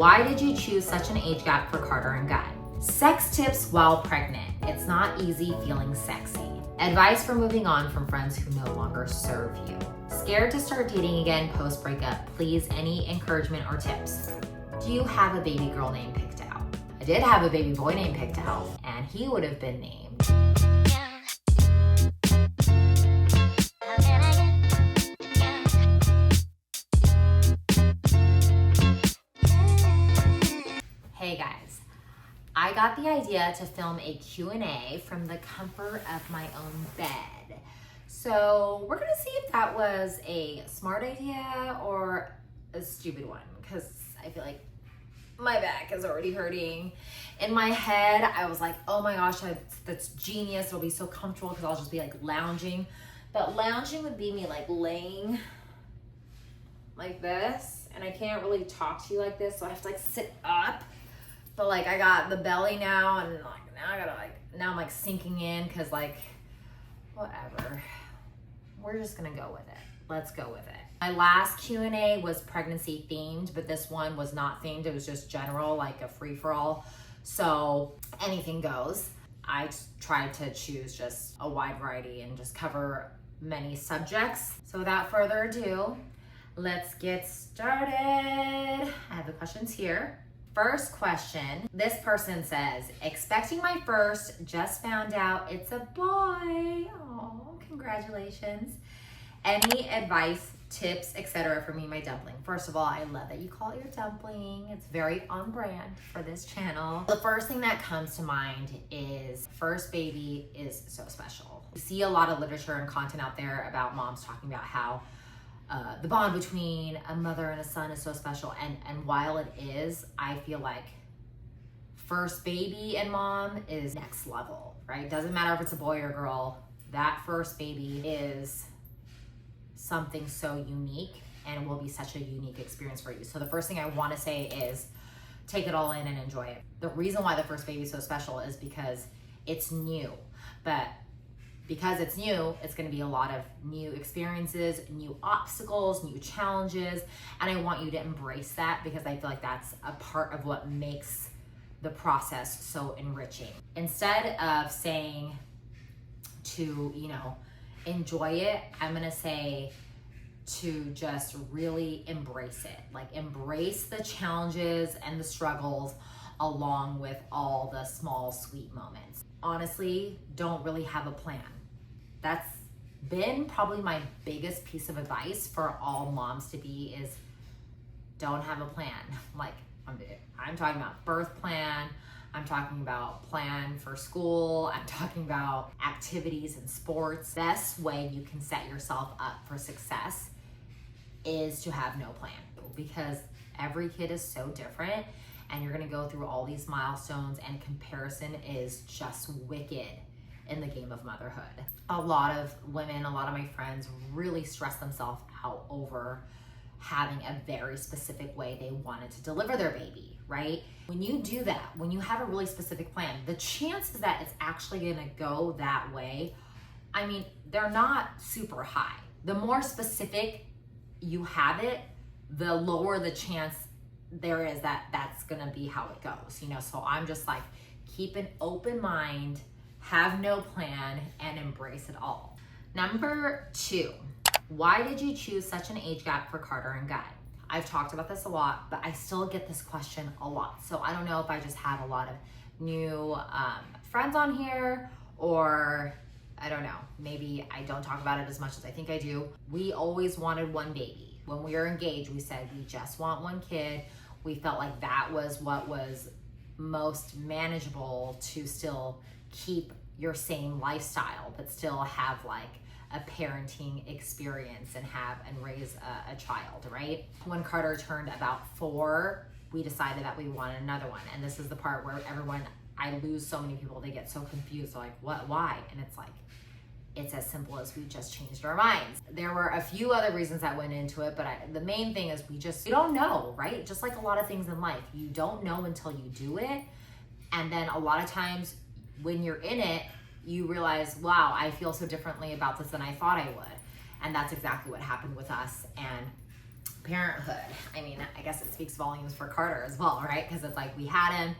Why did you choose such an age gap for Carter and Guy? Sex tips while pregnant. It's not easy feeling sexy. Advice for moving on from friends who no longer serve you. Scared to start dating again post-breakup? Please, any encouragement or tips? Do you have a baby girl name picked out? I did have a baby boy name picked out, and he would have been named Hey guys, I got the idea to film a Q&A from the comfort of my own bed. So we're gonna see if that was a smart idea or a stupid one, because I feel like my back is already hurting. In my head, I was like, oh my gosh, that's genius. It'll be so comfortable because I'll just be like lounging. But lounging would be me like laying like this, and I can't really talk to you like this, so I have to like sit up. But like I got the belly now, and like now I gotta now I'm like sinking in because like whatever. We're just gonna go with it. Let's go with it. My last Q&A was pregnancy themed, but this one was not themed. It was just general, like a free-for-all. So anything goes. I tried to choose just a wide variety and just cover many subjects. So without further ado, let's get started. I have the questions here. First question, this person says, expecting my first, just found out it's a boy. Oh, congratulations. Any advice, tips, etc. for me, my dumpling? First of all, I love that you call it your dumpling. It's very on brand for this channel. The first thing that comes to mind is first baby is so special. You see a lot of literature and content out there about moms talking about how the bond between a mother and a son is so special, and while it is, I feel like first baby and mom is next level, right? Doesn't matter if it's a boy or girl, that first baby is something so unique and will be such a unique experience for you. So the first thing I want to say is take it all in and enjoy it. The reason why the first baby is so special is because it's new, but because it's new, it's gonna be a lot of new experiences, new obstacles, new challenges, and I want you to embrace that because I feel like that's a part of what makes the process so enriching. Instead of saying to, enjoy it, I'm gonna say to just really embrace it. Like embrace the challenges and the struggles along with all the small, sweet moments. Honestly, don't really have a plan. That's been probably my biggest piece of advice for all moms to be is don't have a plan. Like I'm talking about birth plan, I'm talking about plan for school, I'm talking about activities and sports. Best way you can set yourself up for success is to have no plan, because every kid is so different and you're gonna go through all these milestones, and comparison is just wicked in the game of motherhood. A lot of women, a lot of my friends really stress themselves out over having a very specific way they wanted to deliver their baby, right? When you do that, when you have a really specific plan, the chances that it's actually gonna go that way, I mean, they're not super high. The more specific you have it, the lower the chance there is that that's gonna be how it goes, So I'm just like, keep an open mind, have no plan, and embrace it all. Number 2, why did you choose such an age gap for Carter and Guy? I've talked about this a lot, but I still get this question a lot. So I don't know if I just have a lot of new friends on here, or I don't know, maybe I don't talk about it as much as I think I do. We always wanted one baby. When we were engaged, we said we just want one kid. We felt like that was what was most manageable to still keep your same lifestyle, but still have like a parenting experience and raise a child, right? When Carter turned about 4, we decided that we wanted another one. And this is the part where I lose so many people, they get so confused. They're like, what, why? And it's like, it's as simple as we just changed our minds. There were a few other reasons that went into it, but the main thing is we don't know, right? Just like a lot of things in life, you don't know until you do it. And then a lot of times when you're in it, you realize, wow, I feel so differently about this than I thought I would. And that's exactly what happened with us. And parenthood. I mean, I guess it speaks volumes for Carter as well, right? Because it's like we had him,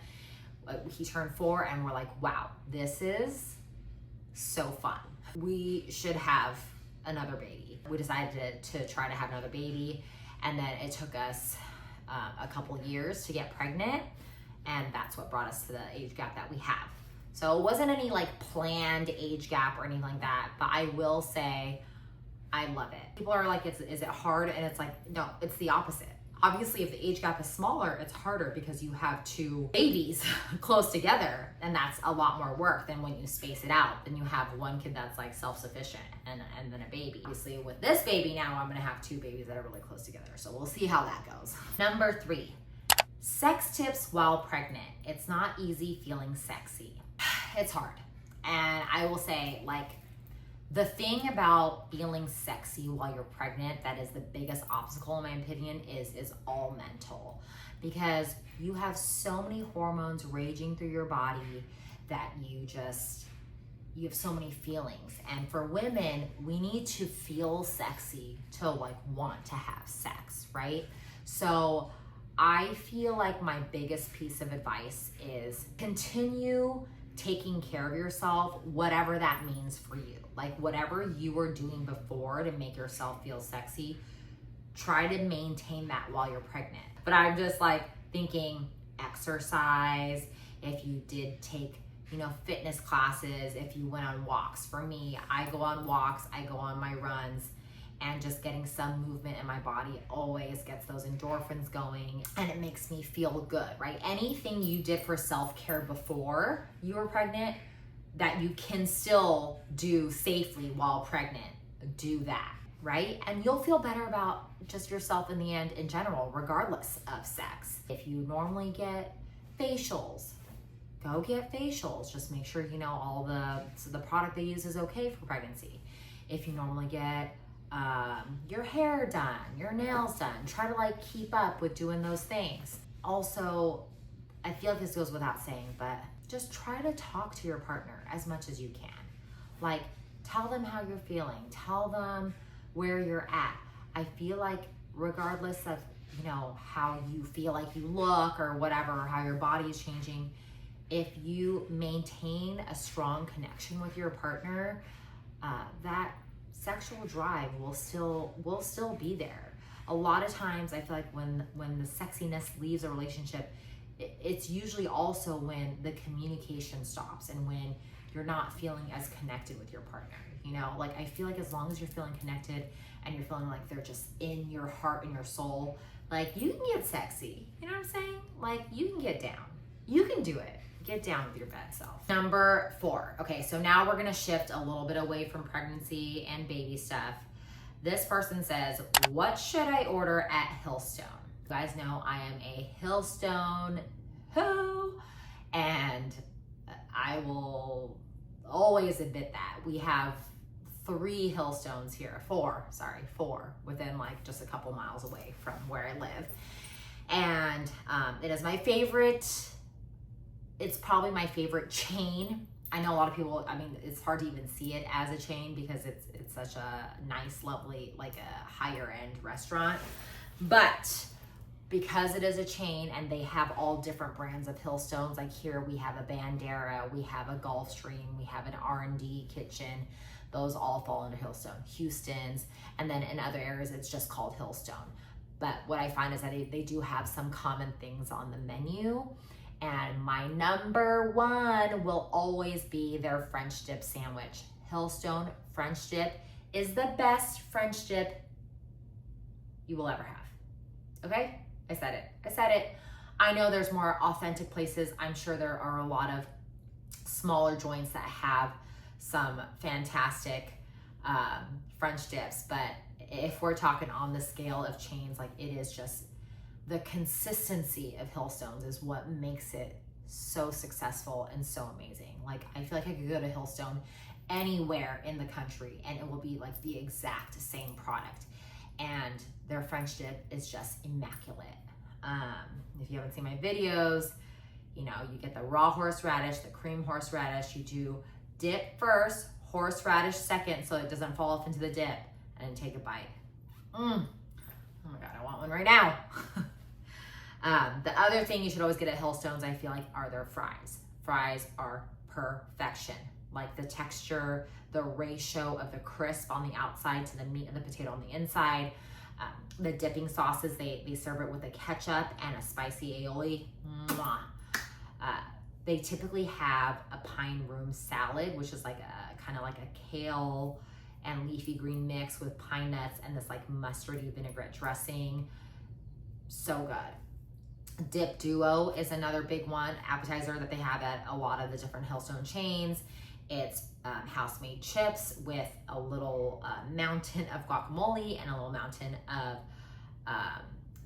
he turned 4 and we're like, wow, this is so fun. We should have another baby. We decided to try to have another baby, and then it took us a couple years to get pregnant, and that's what brought us to the age gap that we have. So it wasn't any like planned age gap or anything like that, but I will say I love it. People are like, is it hard? And it's like, no, it's the opposite. Obviously, if the age gap is smaller, it's harder because you have 2 babies close together, and that's a lot more work than when you space it out. Then you have one kid that's like self-sufficient and then a baby. Obviously, with this baby now, I'm gonna have 2 babies that are really close together. So we'll see how that goes. Number 3, sex tips while pregnant. It's not easy feeling sexy. It's hard. And I will say, like, the thing about feeling sexy while you're pregnant that is the biggest obstacle in my opinion is all mental, because you have so many hormones raging through your body that you have so many feelings. And for women, we need to feel sexy to like want to have sex, right? So I feel like my biggest piece of advice is continue taking care of yourself, whatever that means for you. Like whatever you were doing before to make yourself feel sexy, try to maintain that while you're pregnant. But I'm just like thinking exercise, if you did take, fitness classes, if you went on walks. For me, I go on walks, I go on my runs, and just getting some movement in my body always gets those endorphins going, and it makes me feel good, right? Anything you did for self-care before you were pregnant that you can still do safely while pregnant, do that, right? And you'll feel better about just yourself in the end in general, regardless of sex. If you normally get facials, go get facials. Just make sure all the product they use is okay for pregnancy. If you normally get your hair done, your nails done, try to like keep up with doing those things. Also, I feel like this goes without saying, but just try to talk to your partner as much as you can. Like, tell them how you're feeling, tell them where you're at. I feel like regardless of how you feel like you look or whatever, or how your body is changing, if you maintain a strong connection with your partner, that sexual drive will still be there. A lot of times I feel like when the sexiness leaves a relationship, it's usually also when the communication stops and when you're not feeling as connected with your partner. Like I feel like as long as you're feeling connected and you're feeling like they're just in your heart and your soul, like you can get sexy. You know what I'm saying? Like you can get down. You can do it. Get down with your bad self. Number 4. Okay, so now we're gonna shift a little bit away from pregnancy and baby stuff. This person says, what should I order at Hillstone? You guys know I am a Hillstone ho, and I will always admit that. We have 3 Hillstones here, 4, within like just a couple miles away from where I live. And it is my favorite. It's probably my favorite chain. I know a lot of people, it's hard to even see it as a chain because it's such a nice, lovely, like a higher end restaurant. But because it is a chain and they have all different brands of Hillstones, like here we have a Bandera, we have a Gulfstream, we have an R&D kitchen. Those all fall into Hillstone. Houston's, and then in other areas it's just called Hillstone. But what I find is that they do have some common things on the menu. And my number 1 will always be their French dip sandwich. Hillstone French dip is the best French dip you will ever have. Okay? I said it. I know there's more authentic places. I'm sure there are a lot of smaller joints that have some fantastic French dips, but if we're talking on the scale of chains, like it is just the consistency of Hillstones is what makes it so successful and so amazing. Like I feel like I could go to Hillstone anywhere in the country and it will be like the exact same product. And their French dip is just immaculate. If you haven't seen my videos, you get the raw horseradish, the cream horseradish. You do dip first, horseradish second, so it doesn't fall off into the dip, and then take a bite. Oh my God, I want one right now. The other thing you should always get at Hillstones, I feel like, are their fries. Fries are perfection. Like the texture, the ratio of the crisp on the outside to the meat and the potato on the inside. The dipping sauces, they serve it with a ketchup and a spicy aioli. Mwah. They typically have a pine room salad, which is like a kind of like a kale and leafy green mix with pine nuts and this like mustardy vinaigrette dressing. So good. Dip Duo is another big one, appetizer that they have at a lot of the different Hillstone chains. It's house-made chips with a little mountain of guacamole and a little mountain of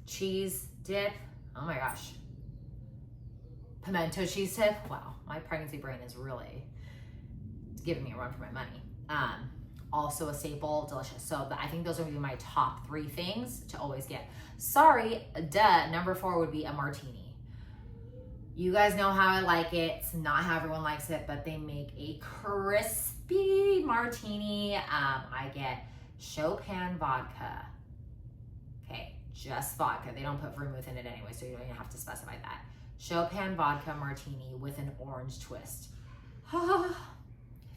cheese dip. Oh my gosh. Pimento cheese dip. Wow, my pregnancy brain is really giving me a run for my money. Also a staple, delicious. So I think those are gonna be my top 3 things to always get. Sorry, duh, number 4 would be a martini. You guys know how I like it. It's not how everyone likes it, but they make a crispy martini. I get Chopin vodka. Okay, just vodka. They don't put vermouth in it anyway, so you don't even have to specify that. Chopin vodka martini with an orange twist. I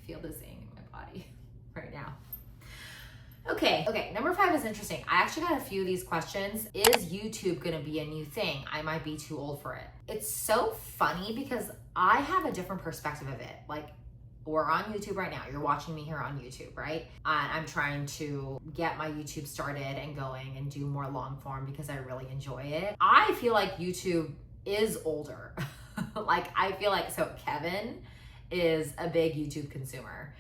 feel the zing in my body right now. Okay, number 5 is interesting. I actually got a few of these questions. Is YouTube gonna be a new thing? I might be too old for it. It's so funny because I have a different perspective of it. Like, we're on YouTube right now. You're watching me here on YouTube, right? And I'm trying to get my YouTube started and going and do more long form because I really enjoy it. I feel like YouTube is older. Like, I feel like, so Kevin is a big YouTube consumer.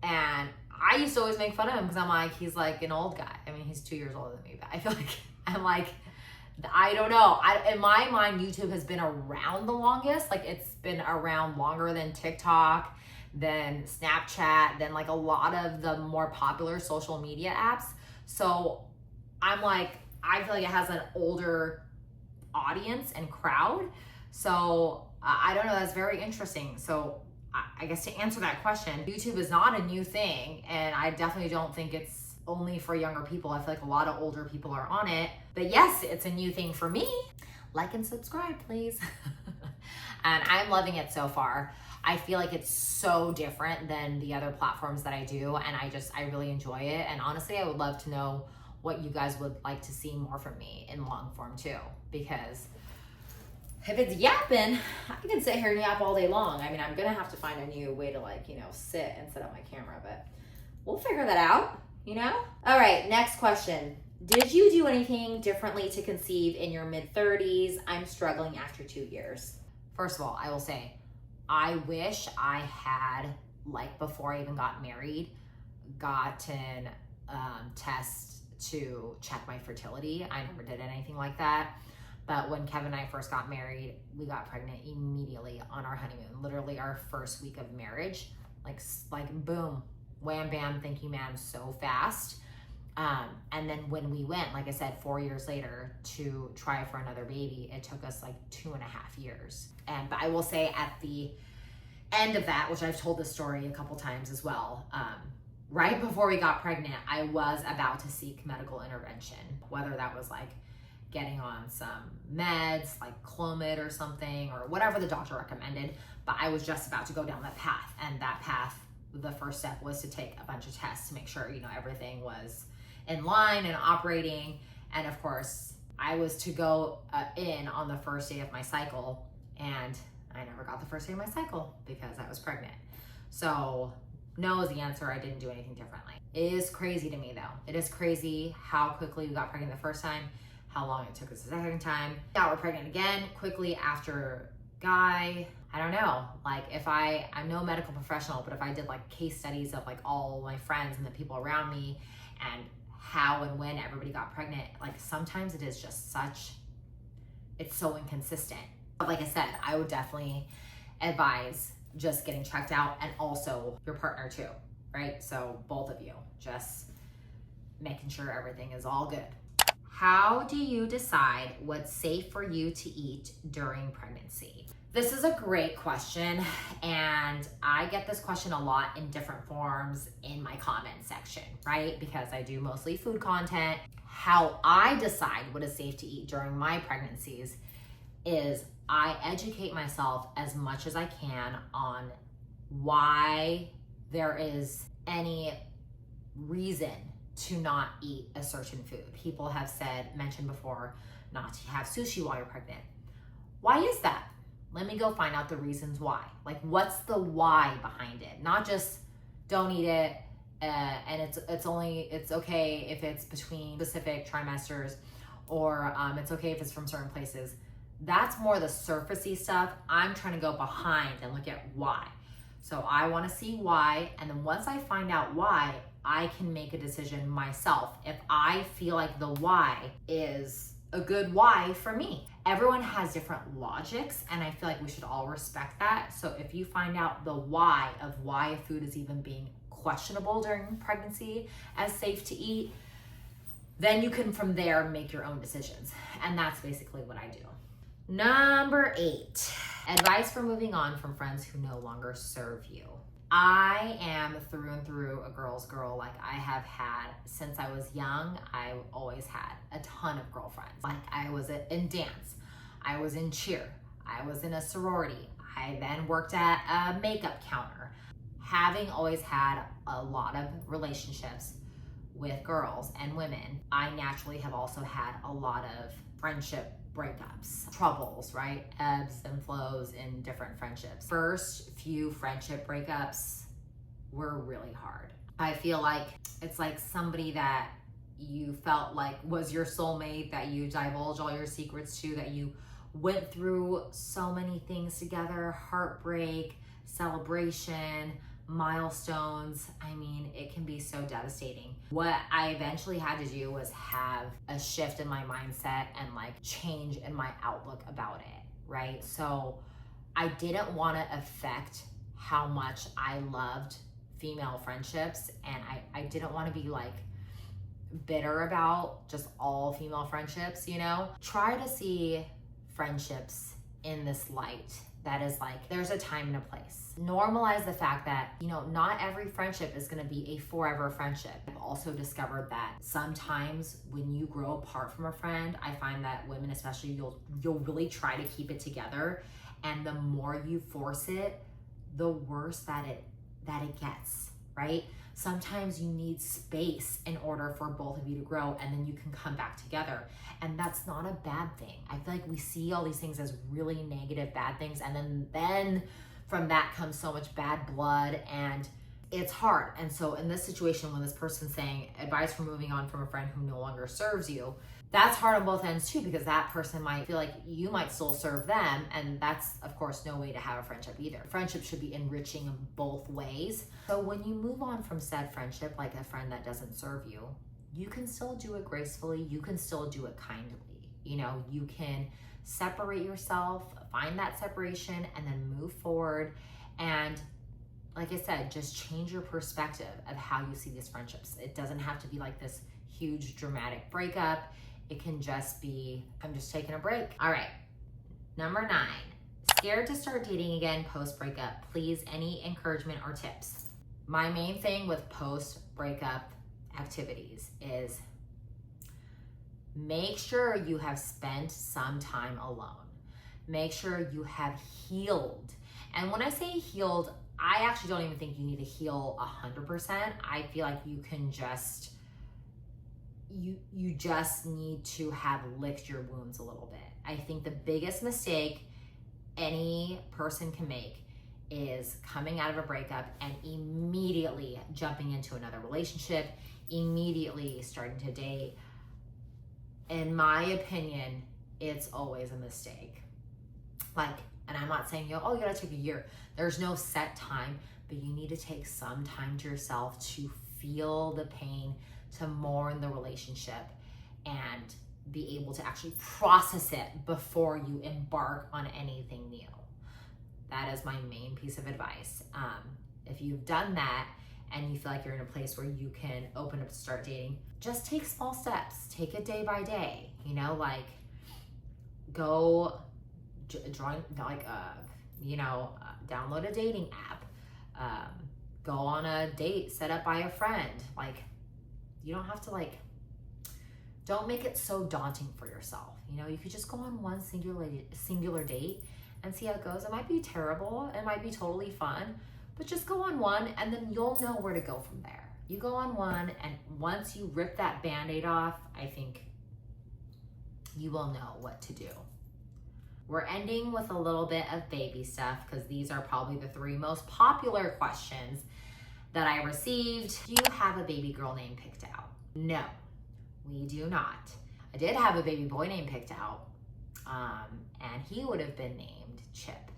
And I used to always make fun of him because I'm like, he's like an old guy. I mean, he's 2 years older than me, but I feel like, I'm like, I don't know. In my mind, YouTube has been around the longest. Like, it's been around longer than TikTok, than Snapchat, than like a lot of the more popular social media apps. So I'm like, I feel like it has an older audience and crowd. So I don't know, that's very interesting. So I guess to answer that question, YouTube is not a new thing, and I definitely don't think it's only for younger people. I feel like a lot of older people are on it, but yes, it's a new thing for me. Like and subscribe, please. And I'm loving it so far. I feel like it's so different than the other platforms that I do, and I really enjoy it. And honestly, I would love to know what you guys would like to see more from me in long form too, because if it's yapping, I can sit here and yap all day long. I mean, I'm gonna have to find a new way to, like, sit and set up my camera, but we'll figure that out, All right, next question. Did you do anything differently to conceive in your mid-30s? I'm struggling after 2 years. First of all, I will say, I wish I had, like, before I even got married, gotten tests to check my fertility. I never did anything like that. But when Kevin and I first got married, we got pregnant immediately on our honeymoon, literally our first week of marriage, like boom, wham, bam, thank you, ma'am, so fast. And then when we went, like I said, 4 years later to try for another baby, it took us like 2.5 years. But I will say at the end of that, which I've told this story a couple times as well, right before we got pregnant, I was about to seek medical intervention, whether that was like getting on some meds like Clomid or something, or whatever the doctor recommended, but I was just about to go down that path. And that path, the first step was to take a bunch of tests to make sure, everything was in line and operating. And of course, I was to go in on the first day of my cycle, and I never got the first day of my cycle because I was pregnant. So no is the answer. I didn't do anything differently. It is crazy to me though. It is crazy how quickly we got pregnant the first time, how long it took us the second time. Now we're pregnant again quickly after Guy. I don't know, like I'm no medical professional, but if I did like case studies of like all my friends and the people around me and how and when everybody got pregnant, like sometimes it is just it's so inconsistent. But like I said, I would definitely advise just getting checked out, and also your partner too, right? So both of you, just making sure everything is all good. How do you decide what's safe for you to eat during pregnancy? This is a great question, and I get this question a lot in different forms in my comment section, right? Because I do mostly food content. How I decide what is safe to eat during my pregnancies is I educate myself as much as I can on why there is any reason to not eat a certain food. People have mentioned before, not to have sushi while you're pregnant. Why is that? Let me go find out the reasons why. Like, what's the why behind it? Not just don't eat it, and it's okay if it's between specific trimesters, or it's okay if it's from certain places. That's more the surfacey stuff. I'm trying to go behind and look at why. So I want to see why, and then once I find out why, I can make a decision myself if I feel like the why is a good why for me. Everyone has different logics, and I feel like we should all respect that. So if you find out the why of why a food is even being questionable during pregnancy as safe to eat, then you can from there make your own decisions. And that's basically what I do. Number 8, advice for moving on from friends who no longer serve you. I am through and through a girl's girl. Like, I have had, since I was young, I always had a ton of girlfriends. Like, I was in dance, I was in cheer, I was in a sorority, I then worked at a makeup counter. Having always had a lot of relationships with girls and women, I naturally have also had a lot of friendship breakups, troubles, right? Ebbs and flows in different friendships. First few friendship breakups were really hard. I feel like it's like somebody that you felt like was your soulmate, that you divulge all your secrets to, that you went through so many things together, heartbreak, celebration, milestones. I mean, it can be so devastating. What I eventually had to do was have a shift in my mindset and like change in my outlook about it, right? So I didn't want to affect how much I loved female friendships, and I didn't want to be like bitter about just all female friendships, you know? Try to see friendships in this light that is like, there's a time and a place. Normalize the fact that, you know, not every friendship is going to be a forever friendship. I've also discovered that sometimes when you grow apart from a friend, I find that women especially, you'll really try to keep it together, and the more you force it, the worse that it gets, right? Sometimes you need space in order for both of you to grow, and then you can come back together. And that's not a bad thing. I feel like we see all these things as really negative, bad things, and then from that comes so much bad blood, and it's hard. And so in this situation, when this person's saying advice for moving on from a friend who no longer serves you, that's hard on both ends too, because that person might feel like you might still serve them, and that's of course no way to have a friendship either. Friendship should be enriching in both ways. So when you move on from said friendship, like a friend that doesn't serve you, you can still do it gracefully, you can still do it kindly. You know, you can separate yourself, find that separation, and then move forward. And like I said, just change your perspective of how you see these friendships. It doesn't have to be like this huge dramatic breakup. It can just be, I'm just taking a break. All right, number 9, scared to start dating again post-breakup. Please, any encouragement or tips? My main thing with post-breakup activities is make sure you have spent some time alone. Make sure you have healed. And when I say healed, I actually don't even think you need to heal 100%. I feel like you can just, you just need to have licked your wounds a little bit. I think the biggest mistake any person can make is coming out of a breakup and immediately jumping into another relationship, immediately starting to date. In my opinion, it's always a mistake. Like, and I'm not saying, oh, you gotta take a year. There's no set time, but you need to take some time to yourself to feel the pain, to mourn the relationship, and be able to actually process it before you embark on anything new. That is my main piece of advice. If you've done that and you feel like you're in a place where you can open up to start dating, just take small steps. Take it day by day, you know, like go join, like, download a dating app, go on a date set up by a friend. Like, you don't have to, like, don't make it so daunting for yourself. You know, you could just go on one singular date and see how it goes. It might be terrible, it might be totally fun, but just go on one and then you'll know where to go from there. You go on one, and once you rip that Band-Aid off, I think you will know what to do. We're ending with a little bit of baby stuff because these are probably the 3 most popular questions that I received. Do you have a baby girl name picked out? No, we do not. I did have a baby boy name picked out, and he would have been named Chip.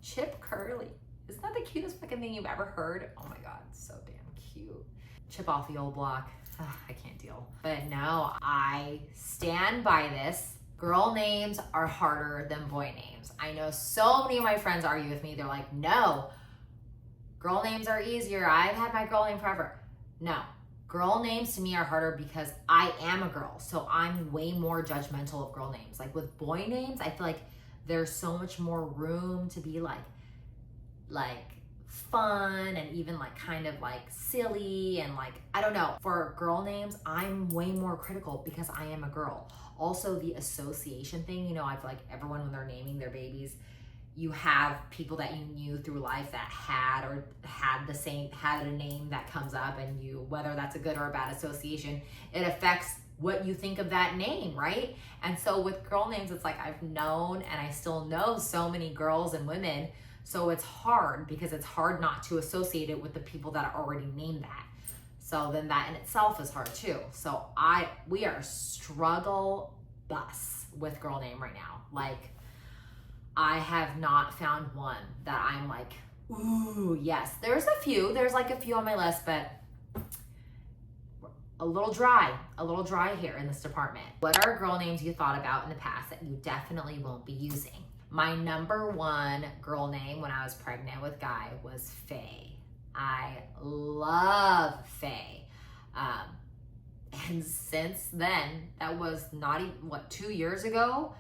Chip Curly. Isn't that the cutest fucking thing you've ever heard? Oh my God, so damn cute. Chip off the old block. Ugh, I can't deal. But no, I stand by this. Girl names are harder than boy names. I know so many of my friends argue with me. They're like, no, girl names are easier. I've had my girl name forever. No, girl names to me are harder because I am a girl. So I'm way more judgmental of girl names. Like with boy names, I feel like there's so much more room to be like fun and even like kind of like silly and like, I don't know. For girl names, I'm way more critical because I am a girl. Also the association thing, you know, I feel like everyone when they're naming their babies, you have people that you knew through life that had a name that comes up, and you, whether that's a good or a bad association, it affects what you think of that name, right? And so with girl names, it's like I've known and I still know so many girls and women. So it's hard because it's hard not to associate it with the people that are already named that. So then that in itself is hard too. So we are struggle bus with girl name right now. Like I have not found one that I'm like, ooh, yes. There's like a few on my list, but a little dry here in this department. What are girl names you thought about in the past that you definitely won't be using? My number 1 girl name when I was pregnant with Guy was Faye. I love Faye. And since then, that was not even, 2 years ago?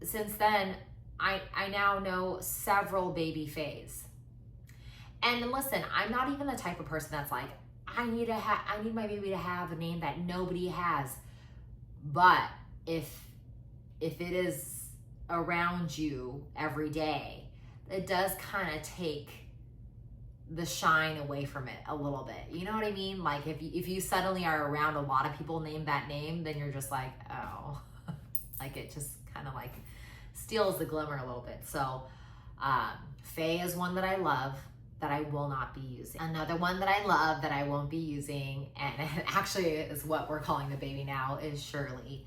Since then, I now know several baby Fays. And listen, I'm not even the type of person that's like, I need my baby to have a name that nobody has. But if it is around you every day, it does kind of take the shine away from it a little bit. You know what I mean? Like if you suddenly are around a lot of people named that name, then you're just like, oh, like it just kind of like steals the glimmer a little bit. So Faye is one that I love that I will not be using. Another one that I love that I won't be using, and it actually is what we're calling the baby now, is Shirley.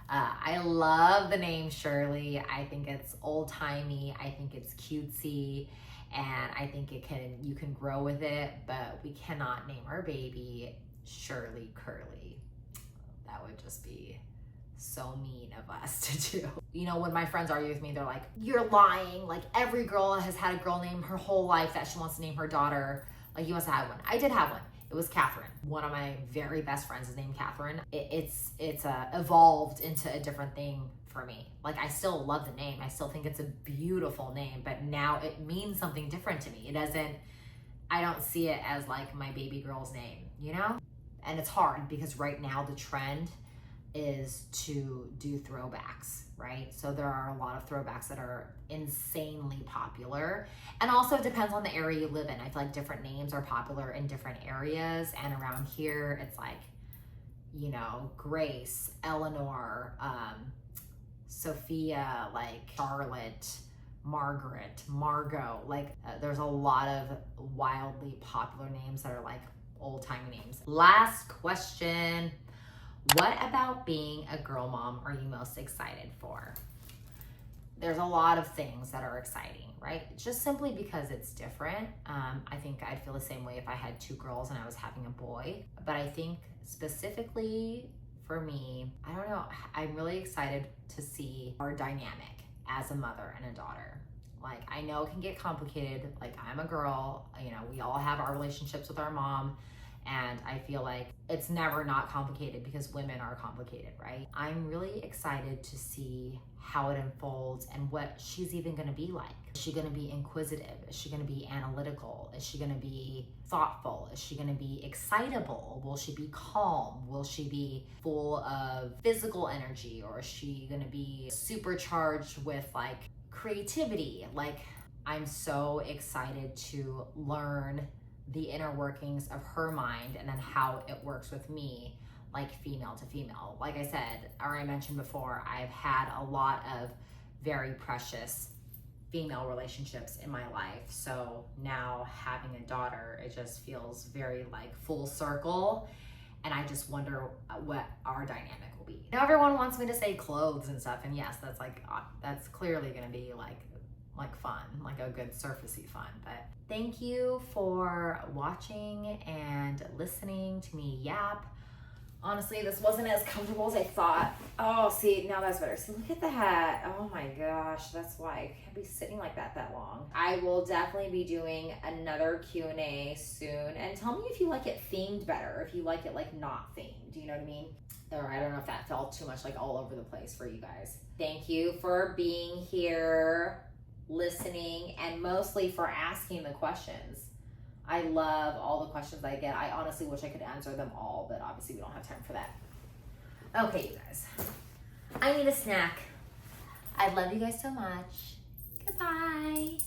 I love the name Shirley. I think it's old-timey. I think it's cutesy, and I think you can grow with it, but we cannot name our baby Shirley Curly. That would just be so mean of us to do. You know, when my friends argue with me, they're like, you're lying. Like every girl has had a girl name her whole life that she wants to name her daughter. Like you must have had one. I did have one. It was Catherine. One of my very best friends is named Catherine. It's evolved into a different thing for me. Like I still love the name. I still think it's a beautiful name, but now it means something different to me. I don't see it as like my baby girl's name, you know? And it's hard because right now the trend is to do throwbacks, right? So there are a lot of throwbacks that are insanely popular. And also it depends on the area you live in. I feel like different names are popular in different areas. And around here, it's like, you know, Grace, Eleanor, Sophia, like Charlotte, Margaret, Margot. Like there's a lot of wildly popular names that are like old-timey names. Last question. What about being a girl mom are you most excited for? There's a lot of things that are exciting, right? Just simply because it's different. I think I'd feel the same way if I had 2 girls and I was having a boy. But I think specifically for me, I don't know, I'm really excited to see our dynamic as a mother and a daughter. Like, I know it can get complicated. Like, I'm a girl, you know, we all have our relationships with our mom. And I feel like it's never not complicated because women are complicated, right? I'm really excited to see how it unfolds and what she's even gonna be like. Is she gonna be inquisitive? Is she gonna be analytical? Is she gonna be thoughtful? Is she gonna be excitable? Will she be calm? Will she be full of physical energy? Or is she gonna be supercharged with like creativity? Like, I'm so excited to learn the inner workings of her mind and then how it works with me, like female to female. Like I said, or I mentioned before, I've had a lot of very precious female relationships in my life. So now having a daughter, it just feels very like full circle. And I just wonder what our dynamic will be. Now everyone wants me to say clothes and stuff. And yes, that's like, that's clearly gonna be like fun, like a good surfacey fun. But thank you for watching and listening to me yap. Honestly, this wasn't as comfortable as I thought. Oh, see, now that's better. See, look at the hat. Oh my gosh, that's why I can't be sitting like that long. I will definitely be doing another Q&A soon. And tell me if you like it themed better, if you like it like not themed, you know what I mean? Or I don't know if that felt too much like all over the place for you guys. Thank you for being here, listening, and mostly for asking the questions. I love all the questions I get. I honestly wish I could answer them all, but obviously we don't have time for that. Okay, you guys. I need a snack. I love you guys so much. Goodbye.